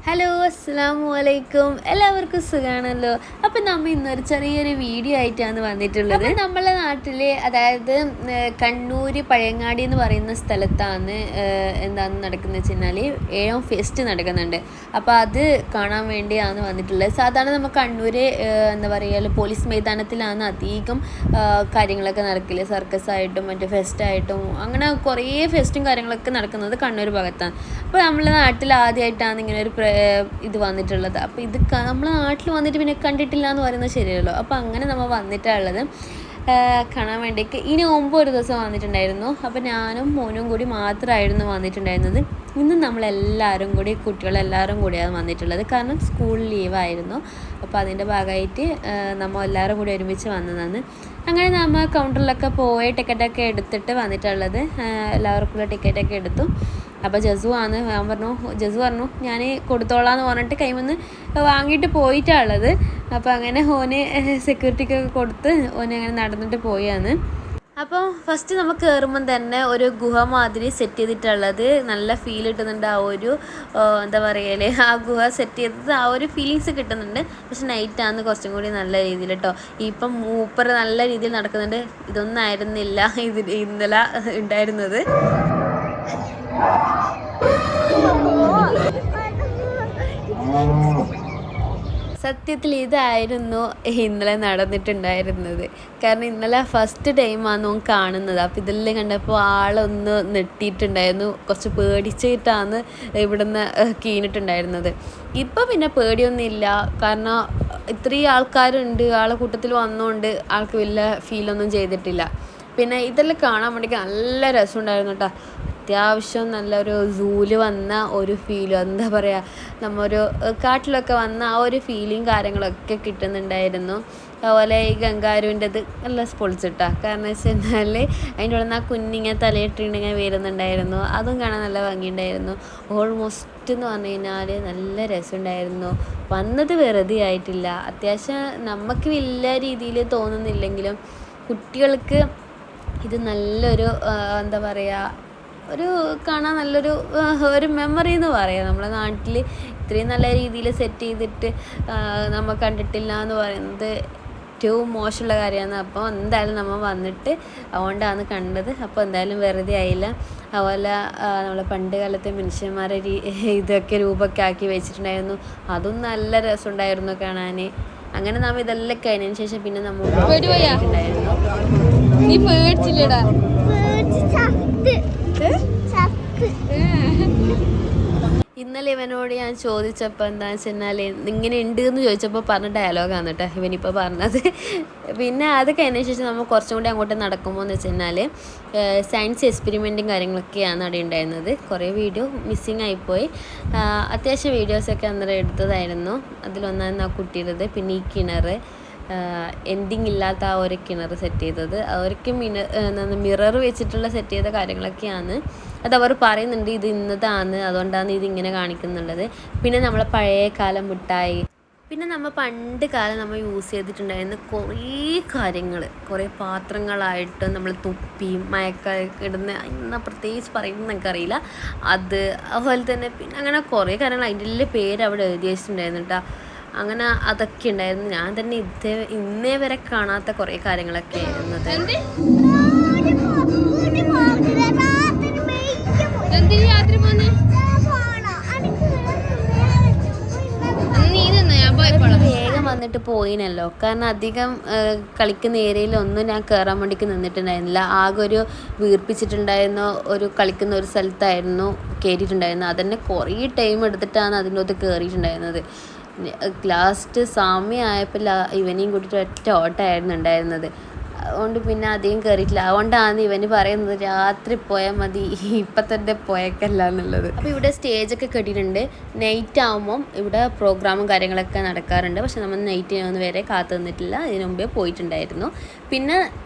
Hello അസ്സലാമു അലൈക്കും. എല്ലാവർക്കും സുഖമാണല്ലോ. അപ്പം നമ്മൾ ഇന്നൊരു ചെറിയൊരു വീഡിയോ ആയിട്ടാണ് വന്നിട്ടുള്ളത്. നമ്മളെ നാട്ടിൽ അതായത് കണ്ണൂർ പഴയങ്ങാടി എന്ന് പറയുന്ന സ്ഥലത്താണ് എന്താണെന്ന് നടക്കുന്നത് വെച്ച് കഴിഞ്ഞാൽ ഏഴാം ഫെസ്റ്റ് നടക്കുന്നുണ്ട്. അപ്പോൾ അത് കാണാൻ വേണ്ടിയാണ് വന്നിട്ടുള്ളത്. സാധാരണ നമ്മൾ കണ്ണൂർ എന്താ പറയുക പോലീസ് മൈതാനത്തിലാണ് അധികം കാര്യങ്ങളൊക്കെ നടക്കില്ല. സർക്കസ് ആയിട്ടും മറ്റു ഫെസ്റ്റായിട്ടും അങ്ങനെ കുറേ ഫെസ്റ്റും കാര്യങ്ങളൊക്കെ നടക്കുന്നത് കണ്ണൂർ ഭാഗത്താണ്. അപ്പോൾ നമ്മളെ നാട്ടിൽ ആദ്യമായിട്ടാണ് ഇങ്ങനെ ഒരു ഇത് വന്നിട്ടുള്ളത്. അപ്പോൾ ഇത് നമ്മളെ നാട്ടിൽ വന്നിട്ട് പിന്നെ കണ്ടിട്ടില്ല എന്ന് പറയുന്നത് ശരിയല്ലോ. അപ്പോൾ അങ്ങനെ നമ്മൾ വന്നിട്ടുള്ളത് കാണാൻ വേണ്ടിയിട്ട്. ഇനി മുമ്പ് ഒരു ദിവസം വന്നിട്ടുണ്ടായിരുന്നു. അപ്പോൾ ഞാനും മോനും കൂടി മാത്രമായിരുന്നു വന്നിട്ടുണ്ടായിരുന്നത്. ഇന്ന് നമ്മളെല്ലാവരും കൂടി കുട്ടികളെല്ലാവരും കൂടിയാണ് വന്നിട്ടുള്ളത്. കാരണം സ്കൂൾ ലീവായിരുന്നു. അപ്പോൾ അതിൻ്റെ ഭാഗമായിട്ട് നമ്മൾ എല്ലാവരും കൂടി ഒരുമിച്ച് വന്നതാണ്. അങ്ങനെ നമ്മൾ കൗണ്ടറിലൊക്കെ പോയി ടിക്കറ്റൊക്കെ എടുത്തിട്ട് വന്നിട്ടുള്ളത്. എല്ലാവർക്കുള്ള ടിക്കറ്റൊക്കെ എടുത്തു. അപ്പോൾ ഞാൻ പറഞ്ഞു ഞാൻ കൊടുത്തോളാന്ന് പറഞ്ഞിട്ട് കൈമന്ന് വാങ്ങിയിട്ട് പോയിട്ടാണുള്ളത്. അപ്പോൾ അങ്ങനെ ഓന് സെക്യൂരിറ്റിക്കൊക്കെ കൊടുത്ത് ഓന് അങ്ങനെ നടന്നിട്ട് പോയാണ്. അപ്പോൾ ഫസ്റ്റ് നമുക്ക് കയറുമ്പം തന്നെ ഒരു ഗുഹ മാതിരി സെറ്റ് ചെയ്തിട്ടുള്ളത് നല്ല ഫീൽ കിട്ടുന്നുണ്ട്. ആ ഒരു എന്താ പറയല് ആ ഗുഹ സെറ്റ് ചെയ്തത് ആ ഒരു ഫീലിങ്സ് കിട്ടുന്നുണ്ട്. പക്ഷെ നൈറ്റാണ് കുറച്ചും കൂടി നല്ല രീതിയിൽ കേട്ടോ. ഇപ്പം മൂപ്പർ നല്ല രീതിയിൽ നടക്കുന്നുണ്ട്. ഇതൊന്നും ആയിരുന്നില്ല ഇന്നലെ ഉണ്ടായിരുന്നത്. സത്യത്തിൽ ഇതായിരുന്നു ഇന്നലെ നടന്നിട്ടുണ്ടായിരുന്നത്. കാരണം ഇന്നലെ ഫസ്റ്റ് ടൈമാണ് കാണുന്നത്. അപ്പോൾ ഇതെല്ലാം കണ്ടപ്പോൾ ആളൊന്ന് നെട്ടിയിട്ടുണ്ടായിരുന്നു. കുറച്ച് പേടിച്ചിട്ടാണ് ഇവിടുന്ന് കീണിട്ടുണ്ടായിരുന്നത്. ഇപ്പം പിന്നെ പേടിയൊന്നുമില്ല. കാരണം ഇത്രയും ആൾക്കാരുണ്ട്. ആളെ കൂട്ടത്തിൽ വന്നുകൊണ്ട് ആൾക്ക് വലിയ ഫീലൊന്നും ചെയ്തിട്ടില്ല. പിന്നെ ഇതെല്ലാം കാണാൻ വേണ്ടിയിട്ട് നല്ല രസമുണ്ടായിരുന്നു കേട്ടോ. അത്യാവശ്യം നല്ലൊരു സൂവിൽ വന്ന ഒരു ഫീലും എന്താ പറയുക നമ്മൊരു കാട്ടിലൊക്കെ വന്ന ആ ഒരു ഫീലിങ് കാര്യങ്ങളൊക്കെ കിട്ടുന്നുണ്ടായിരുന്നു. അതുപോലെ ഈ ഗംഗാരുവിൻ്റെത് നല്ല പൊളിച്ചിട്ടാ. കാരണം വെച്ച് കഴിഞ്ഞാൽ അതിൻ്റെ ഉള്ളിൽ നിന്ന് ആ കുഞ്ഞിങ്ങനെ തലയിട്ടിങ്ങനെ വരുന്നുണ്ടായിരുന്നു. അതും കാണാൻ നല്ല ഭംഗിയുണ്ടായിരുന്നു. ഓൾമോസ്റ്റ് എന്ന് പറഞ്ഞു കഴിഞ്ഞാൽ നല്ല രസമുണ്ടായിരുന്നു. വന്നത് വെറുതെ ആയിട്ടില്ല. അത്യാവശ്യം നമുക്ക് വലിയ രീതിയിൽ തോന്നുന്നില്ലെങ്കിലും കുട്ടികൾക്ക് ഇത് നല്ലൊരു എന്താ പറയുക ഒരു കാണാൻ നല്ലൊരു മെമ്മറി എന്ന് പറയാം. നമ്മളെ നാട്ടിൽ ഇത്രയും നല്ല രീതിയിൽ സെറ്റ് ചെയ്തിട്ട് നമ്മൾ കണ്ടിട്ടില്ല എന്ന് പറയുന്നത് ഏറ്റവും മോശമുള്ള കാര്യമാണ്. അപ്പോൾ എന്തായാലും നമ്മൾ വന്നിട്ട് അതുകൊണ്ടാണ് കണ്ടത്. അപ്പോൾ എന്തായാലും വെറുതെ ആയില്ല. അതുപോലെ നമ്മൾ പണ്ട് കാലത്തെ മനുഷ്യന്മാരെ ഇതൊക്കെ രൂപമൊക്കെ ആക്കി വെച്ചിട്ടുണ്ടായിരുന്നു. അതും നല്ല രസമുണ്ടായിരുന്നു കാണാൻ. അങ്ങനെ നാം ഇതെല്ലാം കഴിഞ്ഞതിന് ശേഷം പിന്നെ നമ്മൾ ഉണ്ടായിരുന്നു. നീ പേടിച്ചില്ലടാ? ഇന്നലെ ഇവനോട് ഞാൻ ചോദിച്ചപ്പോൾ എന്താണെന്ന് വെച്ച് കഴിഞ്ഞാൽ ഇങ്ങനെ ഉണ്ട് എന്ന് ചോദിച്ചപ്പോൾ പറഞ്ഞ ഡയലോഗാണ് കേട്ടോ ഇവനിപ്പോൾ പറഞ്ഞത്. പിന്നെ അത് കഴിഞ്ഞ ശേഷം നമ്മൾ കുറച്ചും കൂടി അങ്ങോട്ട് നടക്കുമ്പോൾ എന്ന് വെച്ച് കഴിഞ്ഞാൽ സയൻസ് എക്സ്പെരിമെൻറ്റും കാര്യങ്ങളൊക്കെയാണ് അവിടെ ഉണ്ടായിരുന്നത്. കുറേ വീഡിയോ മിസ്സിങ് ആയിപ്പോയി. അത്യാവശ്യം വീഡിയോസൊക്കെ അന്നേരം എടുത്തതായിരുന്നു. അതിലൊന്നായിരുന്നു ആ കുട്ടിയുടേത്. പിന്നെ ഈ കിണർ എൻഡിങ് ഇല്ലാത്ത ആ ഒരു കിണർ സെറ്റ് ചെയ്തത് അവർക്ക് മിറർ വെച്ചിട്ടുള്ള സെറ്റ് ചെയ്ത കാര്യങ്ങളൊക്കെയാണ്. അതവർ പറയുന്നുണ്ട് ഇത് ഇന്നതാണ്, അതുകൊണ്ടാണ് ഇതിങ്ങനെ കാണിക്കുന്നുള്ളത്. പിന്നെ നമ്മളെ പഴയ കാലം മിഠായി, പിന്നെ നമ്മൾ പണ്ട് കാലം നമ്മൾ യൂസ് ചെയ്തിട്ടുണ്ടായിരുന്ന കുറേ കാര്യങ്ങൾ, കുറേ പാത്രങ്ങളായിട്ട് നമ്മൾ തൊപ്പിയും മയക്ക ഇടുന്ന ഇന്ന് പ്രത്യേകിച്ച് പറയുന്നത് എനിക്കറിയില്ല. അതുപോലെ തന്നെ പിന്നെ അങ്ങനെ കുറേ കാര്യങ്ങൾ അതിൻ്റെ പേര് അവിടെ എഴുതി വെച്ചിട്ടുണ്ടായിരുന്നു കേട്ടോ. അങ്ങനെ അതൊക്കെ ഉണ്ടായിരുന്നു. ഞാൻ തന്നെ ഇന്നേ വരെ കാണാത്ത കുറേ കാര്യങ്ങളൊക്കെ ആയിരുന്നത്. വേഗം വന്നിട്ട് പോയിനല്ലോ. കാരണം അധികം കളിക്കുന്ന ഏരിയയിലൊന്നും ഞാൻ കയറാൻ വേണ്ടിക്ക് നിന്നിട്ടുണ്ടായിരുന്നില്ല. ആകെ ഒരു വീർപ്പിച്ചിട്ടുണ്ടായിരുന്ന ഒരു കളിക്കുന്ന ഒരു സ്ഥലത്തായിരുന്നു കയറിയിട്ടുണ്ടായിരുന്നത്. അതന്നെ കുറേ ടൈം എടുത്തിട്ടാണ് അതിൻ്റെ അകത്ത് കയറിയിട്ടുണ്ടായിരുന്നത്. ലാസ്റ്റ് സമയമായപ്പോൾ ഇവനെയും കൂട്ടിയിട്ട് ഒറ്റ ഓട്ടമായിരുന്നു ഉണ്ടായിരുന്നത്. അതുകൊണ്ട് പിന്നെ അധികം കയറിയിട്ടില്ല. അതുകൊണ്ടാണ് ഇവന് പറയുന്നത് രാത്രി പോയാൽ മതി, ഇപ്പം തന്നെ പോയേക്കല്ല എന്നുള്ളത്. അപ്പോൾ ഇവിടെ സ്റ്റേജൊക്കെ കെട്ടിയിട്ടുണ്ട്. നൈറ്റ് ആകുമ്പം ഇവിടെ പ്രോഗ്രാമും കാര്യങ്ങളൊക്കെ നടക്കാറുണ്ട്. പക്ഷെ നമ്മൾ നൈറ്റ് ഒന്നും വരെ കാത്തു നിന്നിട്ടില്ല. ഇതിനു മുമ്പേ പോയിട്ടുണ്ടായിരുന്നു. പിന്നെ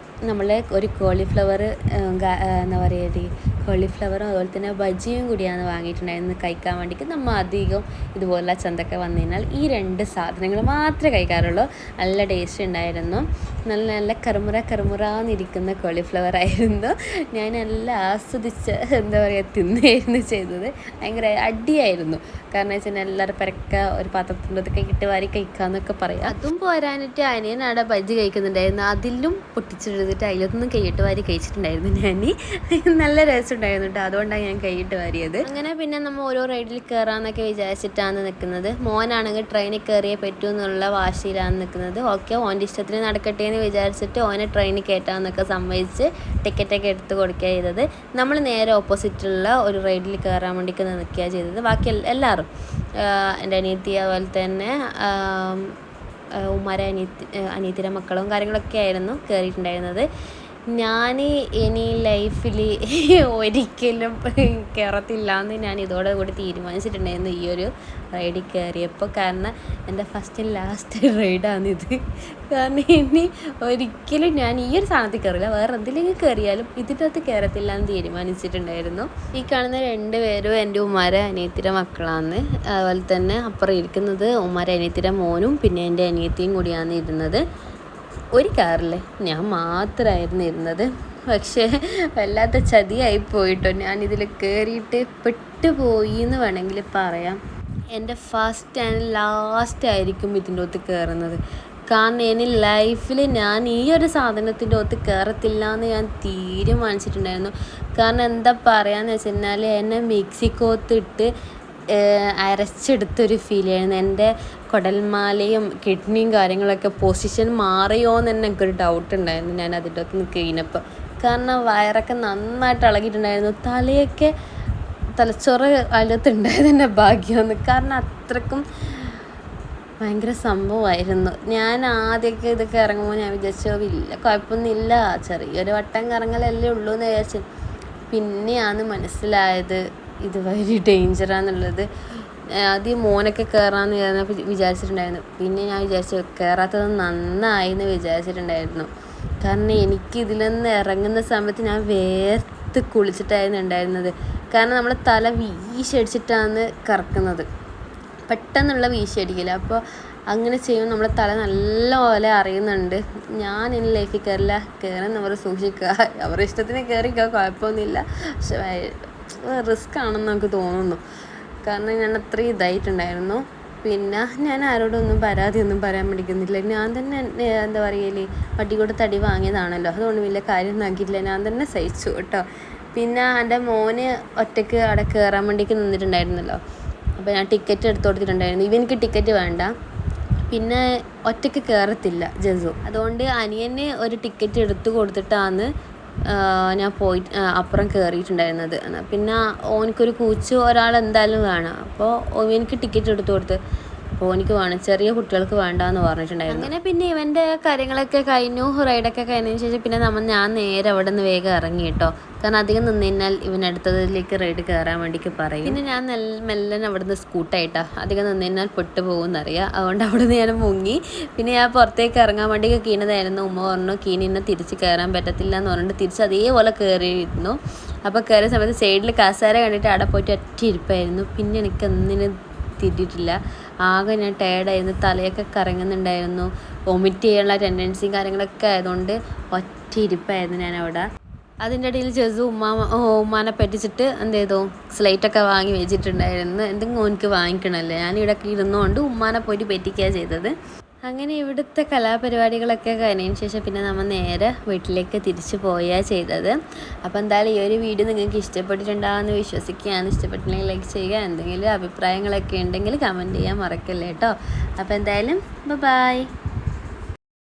നമ്മൾ ഒരു കോളിഫ്ലവർ എന്താ പറയുക കോളിഫ്ലവറും അതുപോലെ തന്നെ ബജിയും കൂടിയാണ് വാങ്ങിയിട്ടുണ്ടായിരുന്നത് കഴിക്കാൻ വേണ്ടിയിട്ട്. നമ്മൾ അധികം ഇതുപോലുള്ള ചന്തയൊക്കെ വന്നു കഴിഞ്ഞാൽ ഈ 2 സാധനങ്ങൾ മാത്രമേ കഴിക്കാറുള്ളൂ. നല്ല ടേസ്റ്റ് ഉണ്ടായിരുന്നു. നല്ല നല്ല കറുമുറാന്നിരിക്കുന്ന കോളിഫ്ലവർ ആയിരുന്നു. ഞാൻ നല്ല ആസ്വദിച്ച് എന്താ പറയുക തിന്നായിരുന്നു ചെയ്തത്. ഭയങ്കര അടിയായിരുന്നു. കാരണം വെച്ചാൽ എല്ലാവരും പരക്ക ഒരു പാത്രത്തിൻ്റെതൊക്കെ ഇട്ട് വാരി കഴിക്കാമെന്നൊക്കെ പറയാം. അതും പോരാനിട്ട് അനിയനാടെ ബജ്ജി കഴിക്കുന്നുണ്ടായിരുന്നു. അതിലും പൊട്ടിച്ചെടുത്തിട്ട് അതിലൊന്നും കൈയിട്ട് വാരി കഴിച്ചിട്ടുണ്ടായിരുന്നു ഞാൻ. നല്ല രസമുണ്ടായിരുന്നു കേട്ടോ. അതുകൊണ്ടാണ് ഞാൻ കൈയിട്ട് വാരിയത്. അങ്ങനെ പിന്നെ നമ്മൾ ഓരോ റൈഡിൽ കയറാമെന്നൊക്കെ വിചാരിച്ചിട്ടാണ് നിൽക്കുന്നത്. മോനാണെങ്കിൽ ട്രെയിനിൽ കയറിയേ പറ്റൂ എന്നുള്ള വാശിയിലാണ് നിൽക്കുന്നത്. ഓക്കെ, ഓൻ്റെ ഇഷ്ടത്തിന് നടക്കട്ടെ എന്ന് വിചാരിച്ചിട്ട് ഓനെ ട്രെയിനിൽ കയറ്റാമെന്നൊക്കെ സമ്മതിച്ച് ടിക്കറ്റൊക്കെ എടുത്ത് കൊടുക്കുക ചെയ്തത്. നമ്മൾ നേരെ ഓപ്പോസിറ്റുള്ള ഒരു റൈഡിൽ കയറാൻ വേണ്ടിയിട്ട് നിൽക്കുക ചെയ്തത്. ബാക്കി എല്ലാവരും എൻ്റെ അനിയത്തി അതുപോലെ തന്നെ ഉമ്മാരെ അനിയത്തിയുടെ മക്കളും കാര്യങ്ങളൊക്കെ ആയിരുന്നു കയറിയിട്ടുണ്ടായിരുന്നത്. ഞാൻ ഇനി ലൈഫിൽ ഒരിക്കലും കയറത്തില്ല എന്ന് ഞാൻ ഇതോടെ കൂടി തീരുമാനിച്ചിട്ടുണ്ടായിരുന്നു ഈ ഒരു റൈഡിൽ കയറിയപ്പോൾ. കാരണം എൻ്റെ ഫസ്റ്റ് ലാസ്റ്റ് റൈഡാണിത്. കാരണം ഇനി ഒരിക്കലും ഞാൻ ഈ ഒരു സാധനത്തിൽ കയറില്ല, വേറെ എന്തിലെങ്കിലും കയറിയാലും ഇതിൻ്റെ അകത്ത് കയറത്തില്ല എന്ന് തീരുമാനിച്ചിട്ടുണ്ടായിരുന്നു. ഈ കാണുന്ന 2 പേരും എൻ്റെ ഉമ്മാരെ അനിയത്തിയുടെ മക്കളാണ്. അതുപോലെ തന്നെ അപ്പുറം ഇരിക്കുന്നത് ഉമ്മാരെ അനിയത്തിയുടെ മോനും പിന്നെ എൻ്റെ അനിയത്തിയും കൂടിയാണ് ഇരുന്നത്. ഒരു കാറിൽ ഞാൻ മാത്രമായിരുന്നു ഇരുന്നത്. പക്ഷേ വല്ലാത്ത ചതിയായി പോയിട്ടോ. ഞാനിതിൽ കയറിയിട്ട് പെട്ടുപോയി എന്ന് വേണമെങ്കിൽ പറയാം. എൻ്റെ ഫസ്റ്റ് ആൻഡ് ലാസ്റ്റ് ആയിരിക്കും ഇതിൻ്റെ ഒത്ത് കയറുന്നത്. കാരണം ഇനി ലൈഫിൽ ഞാൻ ഈ ഒരു സാധനത്തിൻ്റെ ഒത്ത് കയറത്തില്ല എന്ന് ഞാൻ തീരുമാനിച്ചിട്ടുണ്ടായിരുന്നു. കാരണം എന്താ പറയുകയെന്ന് വെച്ച് കഴിഞ്ഞാൽ എന്നെ മിക്സിക്കകത്തിട്ട് അരച്ചെടുത്തൊരു ഫീലായിരുന്നു. എൻ്റെ കുടൽമാലയും കിഡ്നിയും കാര്യങ്ങളൊക്കെ പൊസിഷൻ മാറിയോ എന്ന് തന്നെ എനിക്കൊരു ഡൗട്ട് ഉണ്ടായിരുന്നു ഞാൻ അതിൻ്റെ അകത്ത് കഴിഞ്ഞപ്പോൾ. കാരണം വയറൊക്കെ നന്നായിട്ട് ഇളകിയിട്ടുണ്ടായിരുന്നു. തലച്ചോറ് അതിനകത്തുണ്ടായത് എൻ്റെ ഭാഗ്യമാണ്. കാരണം അത്രക്കും ഭയങ്കര സംഭവമായിരുന്നു. ഞാൻ ആദ്യമൊക്കെ ഇതൊക്കെ ഇറങ്ങുമ്പോൾ ഞാൻ വിചാരിച്ചോ ഇല്ല കുഴപ്പമൊന്നുമില്ല, ചെറിയൊരു വട്ടം കറങ്ങലല്ലേ ഉള്ളൂ എന്ന് വിചാരിച്ചു. പിന്നെയാണ് മനസ്സിലായത് ഇത് വലിയ ഡേഞ്ചറാന്നുള്ളത്. ആദ്യം മോനൊക്കെ കയറാമെന്ന് വിചാരിച്ചിട്ടുണ്ടായിരുന്നു. പിന്നെ ഞാൻ വിചാരിച്ചു കയറാത്തത് നന്നായി എന്ന് വിചാരിച്ചിട്ടുണ്ടായിരുന്നു. കാരണം എനിക്ക് ഇതിൽ നിന്ന് ഇറങ്ങുന്ന സമയത്ത് ഞാൻ വേർത്ത് കുളിച്ചിട്ടായിരുന്നു ഉണ്ടായിരുന്നത്. കാരണം നമ്മൾ തല വീശടിച്ചിട്ടാണ് കറക്കുന്നത്, പെട്ടെന്നുള്ള വീശടിക്കില്ല. അപ്പോൾ അങ്ങനെ ചെയ്യുമ്പോൾ നമ്മുടെ തല നല്ലപോലെ അറിയുന്നുണ്ട്. ഞാൻ ഇനി ലൈഫിൽ കയറുന്നവർ സൂക്ഷിക്കുക, അവരുടെ ഇഷ്ടത്തിന് കയറിക്കുക, കുഴപ്പമൊന്നുമില്ല. പക്ഷെ റിസ്ക് ആണെന്ന് നമുക്ക് തോന്നുന്നു. കാരണം ഞാൻ അത്രയും ഇതായിട്ടുണ്ടായിരുന്നു. പിന്നെ ഞാൻ ആരോടൊന്നും പരാതിയൊന്നും പറയാൻ പഠിക്കുന്നില്ല. ഞാൻ തന്നെ എന്താ പറയല് പട്ടിക്കൂടെ തടി വാങ്ങിയതാണല്ലോ, അതുകൊണ്ട് വലിയ കാര്യമൊന്നും ആക്കിയിട്ടില്ല. ഞാൻ തന്നെ സഹിച്ചു കേട്ടോ. പിന്നെ എൻ്റെ മോന് ഒറ്റയ്ക്ക് അവിടെ കയറാൻ വേണ്ടിയിട്ട് നിന്നിട്ടുണ്ടായിരുന്നല്ലോ. അപ്പോൾ ഞാൻ ടിക്കറ്റ് എടുത്ത് കൊടുത്തിട്ടുണ്ടായിരുന്നു. ഇവനിക്ക് ടിക്കറ്റ് വേണ്ട, പിന്നെ ഒറ്റയ്ക്ക് കയറത്തില്ല ജസു. അതുകൊണ്ട് അനിയന് ഒരു ടിക്കറ്റ് എടുത്ത് കൊടുത്തിട്ടാണ് ഞാൻ പോയി അപ്പുറം കയറിയിട്ടുണ്ടായിരുന്നത്. പിന്നെ ഓനിക്കൊരു കൂച്ച് ഒരാൾ എന്തായാലും വേണം. അപ്പോൾ എനിക്ക് ടിക്കറ്റ് എടുത്ത് കൊടുത്ത് ഓനിക്ക് വേണം, ചെറിയ കുട്ടികൾക്ക് വേണ്ടാന്ന് പറഞ്ഞിട്ടുണ്ടായിരുന്നു. അങ്ങനെ പിന്നെ ഇവൻ്റെ കാര്യങ്ങളൊക്കെ കഴിഞ്ഞു. റൈഡൊക്കെ കഴിഞ്ഞതിന് ശേഷം പിന്നെ ഞാൻ നേരെ അവിടെ നിന്ന് വേഗം ഇറങ്ങി കേട്ടോ. കാരണം അധികം നിന്ന് കഴിഞ്ഞാൽ ഇവൻ അടുത്തതിലേക്ക് റൈഡ് കയറാൻ വേണ്ടിയിട്ട് പറയും. പിന്നെ ഞാൻ മെല്ലെ അവിടെ നിന്ന് സ്കൂട്ടായിട്ടാ, അധികം നിന്ന് കഴിഞ്ഞാൽ പെട്ടുപോകുമെന്നറിയാം. അതുകൊണ്ട് അവിടെ നിന്ന് ഞാൻ മുങ്ങി. പിന്നെ ഞാൻ പുറത്തേക്ക് ഇറങ്ങാൻ വേണ്ടി കീണതായിരുന്നു. ഉമ്മ പറഞ്ഞു കീനിന്നെ തിരിച്ച് കയറാൻ പറ്റത്തില്ല എന്ന് പറഞ്ഞിട്ട് തിരിച്ച് അതേപോലെ കയറിയിരുന്നു. അപ്പോൾ കയറിയ സമയത്ത് സൈഡിൽ കസേര കണ്ടിട്ട് അവിടെ പോയിട്ട് ഒറ്റ ഇരിപ്പായിരുന്നു. പിന്നെ എനിക്ക് ഒന്നിനും തിരിയിട്ടില്ല. ആകെ ഞാൻ ടയേർഡായിരുന്നു, തലയൊക്കെ കറങ്ങുന്നുണ്ടായിരുന്നു, വൊമിറ്റ് ചെയ്യാനുള്ള ടെൻഡൻസിയും കാര്യങ്ങളൊക്കെ ആയതുകൊണ്ട് ഒറ്റ ഇരിപ്പായിരുന്നു ഞാൻ അവിടെ. അതിൻ്റെ ഇടയിൽ ജസു ഉമ്മാനെ പറ്റിച്ചിട്ട് എന്ത് ചെയ്തു, സ്ലൈറ്റൊക്കെ വാങ്ങി വെച്ചിട്ടുണ്ടായിരുന്നു. എന്തെങ്കിലും എനിക്ക് വാങ്ങിക്കണമല്ലേ, ഞാനിവിടെയൊക്കെ ഇരുന്നുകൊണ്ട് ഉമ്മാനെ പോയിട്ട് പറ്റിക്കുകയാണ് ചെയ്തത്. അങ്ങനെ ഇവിടുത്തെ കലാപരിപാടികളൊക്കെ കഴിഞ്ഞതിന് ശേഷം പിന്നെ നമ്മൾ നേരെ വീട്ടിലേക്ക് തിരിച്ചു പോവുകയാണ് ചെയ്തത്. അപ്പോൾ എന്തായാലും ഈ ഒരു വീഡിയോ നിങ്ങൾക്ക് ഇഷ്ടപ്പെട്ടിട്ടുണ്ടാകുമെന്ന് വിശ്വസിക്കുകയാണ്. ഇഷ്ടപ്പെട്ടില്ലെങ്കിൽ ലൈക്ക് ചെയ്യുക. എന്തെങ്കിലും അഭിപ്രായങ്ങളൊക്കെ ഉണ്ടെങ്കിൽ കമൻറ്റ് ചെയ്യാൻ മറക്കല്ലേ കേട്ടോ. അപ്പോൾ എന്തായാലും ബൈ.